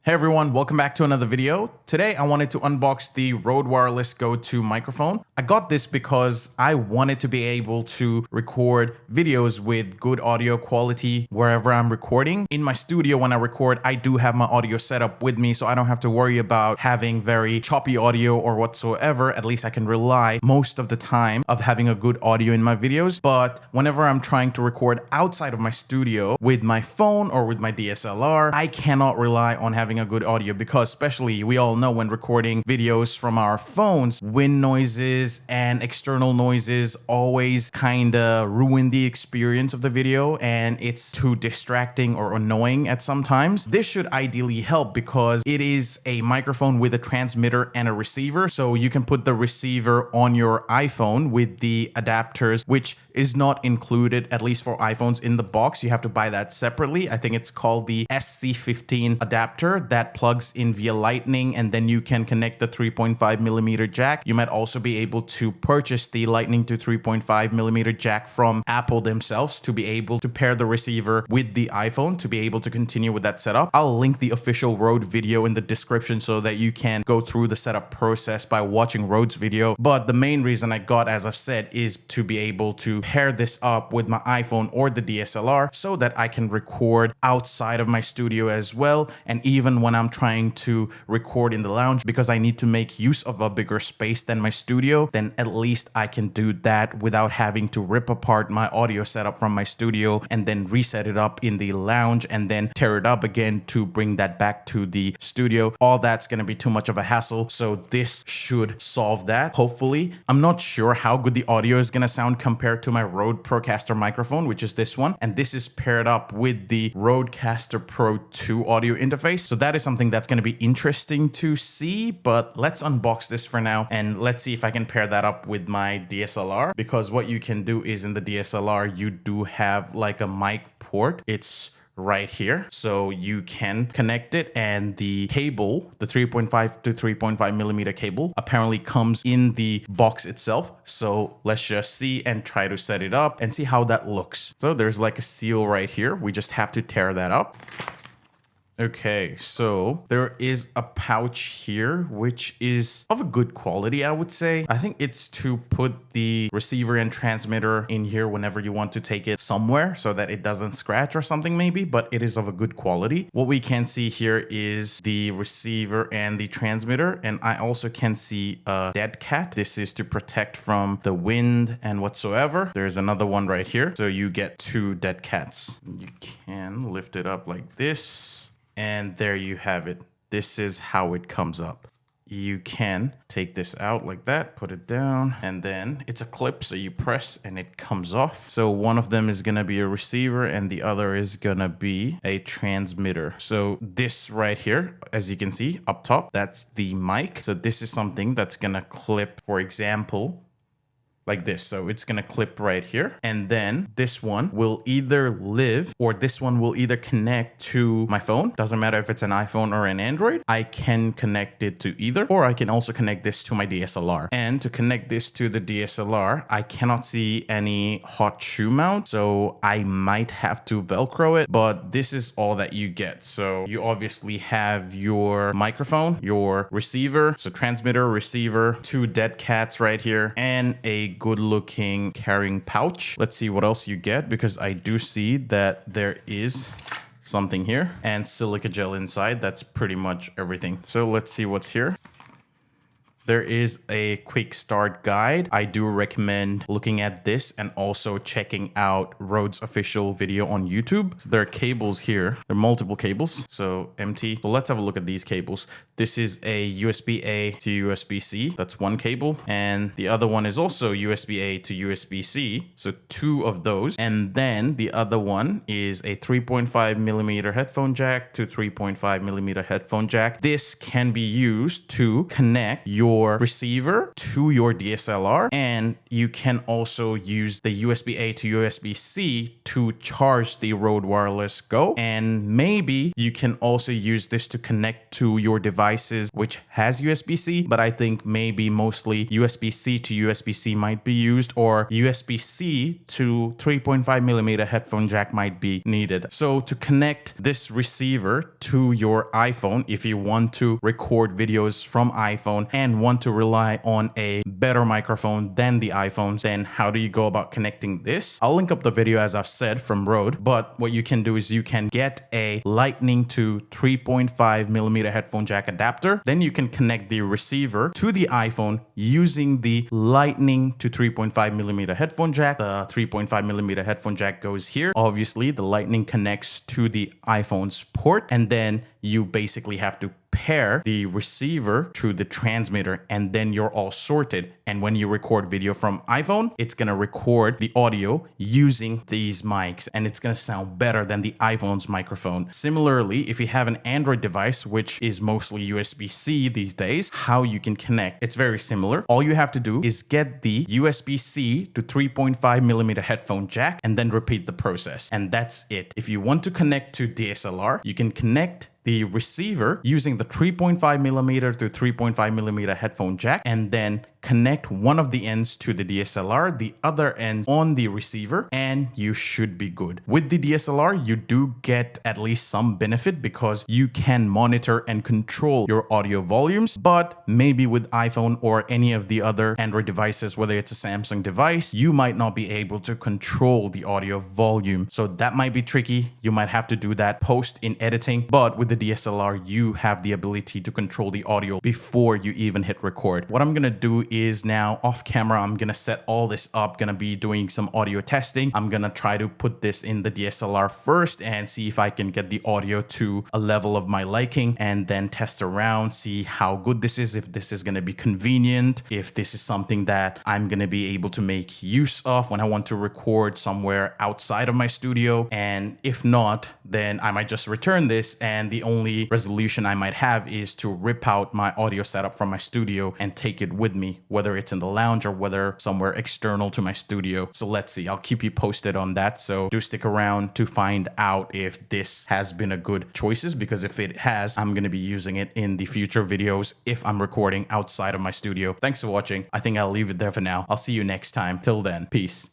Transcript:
Hey everyone, welcome back to another video. Today I wanted to unbox the Rode Wireless Go 2 microphone. I got this because I wanted to be able to record videos with good audio quality wherever I'm recording. In my studio when I record, I do have my audio set up with me, so I don't have to worry about having very choppy audio or whatsoever. At least I can rely most of the time of having a good audio in my videos. But whenever I'm trying to record outside of my studio with my phone or with my DSLR, I cannot rely on having a good audio because especially we all know when recording videos from our phones, wind noises and external noises always kind of ruin the experience of the video and it's too distracting or annoying at some times. This should ideally help because it is a microphone with a transmitter and a receiver, so you can put the receiver on your iPhone with the adapters, which is not included, at least for iPhones, in the box. You have to buy that separately. I think it's called the SC15 adapter that plugs in via lightning, and then you can connect the 3.5 millimeter jack. You might also be able to purchase the lightning to 3.5 millimeter jack from Apple themselves to be able to pair the receiver with the iPhone to be able to continue with that setup. I'll link the official Rode video in the description so that you can go through the setup process by watching Rode's video. But the main reason I got, as I've said, is to be able to pair this up with my iPhone or the DSLR so that I can record outside of my studio as well. And even when I'm trying to record in the lounge, because I need to make use of a bigger space than my studio, then at least I can do that without having to rip apart my audio setup from my studio and then reset it up in the lounge and then tear it up again to bring that back to the studio. All that's going to be too much of a hassle. So this should solve that, hopefully. I'm not sure how good the audio is going to sound compared to my Rode Procaster microphone, which is this one. And this is paired up with the Rodecaster Pro 2 audio interface. So that is something that's going to be interesting to see, but let's unbox this for now and let's see if I can pair that up with my DSLR, because what you can do is in the DSLR, you do have like a mic port. It's right here, so you can connect it, and the cable, the 3.5 to 3.5 millimeter cable, apparently comes in the box itself. So let's just see and try to set it up and see how that looks. So there's like a seal right here. We just have to tear that up. Okay, so there is a pouch here, which is of a good quality, I would say. I think it's to put the receiver and transmitter in here whenever you want to take it somewhere so that it doesn't scratch or something maybe, but it is of a good quality. What we can see here is the receiver and the transmitter, and I also can see a dead cat. This is to protect from the wind and whatsoever. There's another one right here, so you get two dead cats. You can lift it up like this. And there you have it. This is how it comes up. You can take this out like that, put it down, and then it's a clip, so you press and it comes off. So one of them is gonna be a receiver and the other is gonna be a transmitter. So this right here, as you can see up top, that's the mic. So this is something that's gonna clip, for example, like this. So it's gonna clip right here, and then this one will either live, or this one will either connect to my phone. Doesn't matter if it's an iPhone or an Android. I can connect it to either, or I can also connect this to my DSLR. And to connect this to the DSLR, I cannot see any hot shoe mount, so I might have to Velcro it, but this is all that you get. So you obviously have your microphone, your receiver, so transmitter, receiver, two dead cats right here, and a good looking carrying pouch. Let's see what else you get, because I do see that there is something here and silica gel inside. That's pretty much everything. So let's see what's here. There is a quick start guide. I do recommend looking at this and also checking out Rode's official video on YouTube. So there are cables here. There are multiple cables, so empty. So let's have a look at these cables. This is a USB-A to USB-C. That's one cable. And the other one is also USB-A to USB-C. So two of those. And then the other one is a 3.5 millimeter headphone jack to 3.5 millimeter headphone jack. This can be used to connect your your receiver to your DSLR, and you can also use the USB-A to USB-C to charge the Rode Wireless Go. And maybe you can also use this to connect to your devices which has USB-C, but I think maybe mostly USB-C to USB-C might be used, or USB-C to 3.5 millimeter headphone jack might be needed. So to connect this receiver to your iPhone, if you want to record videos from iPhone and want to rely on a better microphone than the iPhones, then how do you go about connecting this? I'll link up the video, as I've said, from Rode, but what you can do is you can get a Lightning to 3.5 millimeter headphone jack adapter. Then you can connect the receiver to the iPhone using the Lightning to 3.5 millimeter headphone jack. The 3.5 millimeter headphone jack goes here. Obviously, the Lightning connects to the iPhone's port, and then you basically have to pair the receiver to the transmitter, and then you're all sorted. And when you record video from iPhone, it's going to record the audio using these mics, and it's going to sound better than the iPhone's microphone. Similarly, if you have an Android device, which is mostly USB-C these days, how you can connect, it's very similar. All you have to do is get the USB-C to 3.5 millimeter headphone jack and then repeat the process. And that's it. If you want to connect to DSLR, you can connect the receiver using the 3.5 millimeter to 3.5 millimeter headphone jack, and then connect one of the ends to the DSLR, the other ends on the receiver, and you should be good. With the DSLR, you do get at least some benefit because you can monitor and control your audio volumes, but maybe with iPhone or any of the other Android devices, whether it's a Samsung device, you might not be able to control the audio volume. So that might be tricky. You might have to do that post in editing, but with the DSLR, you have the ability to control the audio before you even hit record. What I'm gonna do is now off camera, I'm gonna set all this up, gonna be doing some audio testing. I'm gonna try to put this in the DSLR first and see if I can get the audio to a level of my liking, and then test around, see how good this is, if this is gonna be convenient, if this is something that I'm gonna be able to make use of when I want to record somewhere outside of my studio. And if not, then I might just return this, and the only resolution I might have is to rip out my audio setup from my studio and take it with me, whether it's in the lounge or whether somewhere external to my studio. So let's see, I'll keep you posted on that. So do stick around to find out if this has been a good choices, because if it has, I'm going to be using it in the future videos if I'm recording outside of my studio. Thanks for watching. I think I'll leave it there for now. I'll see you next time. Till then, peace.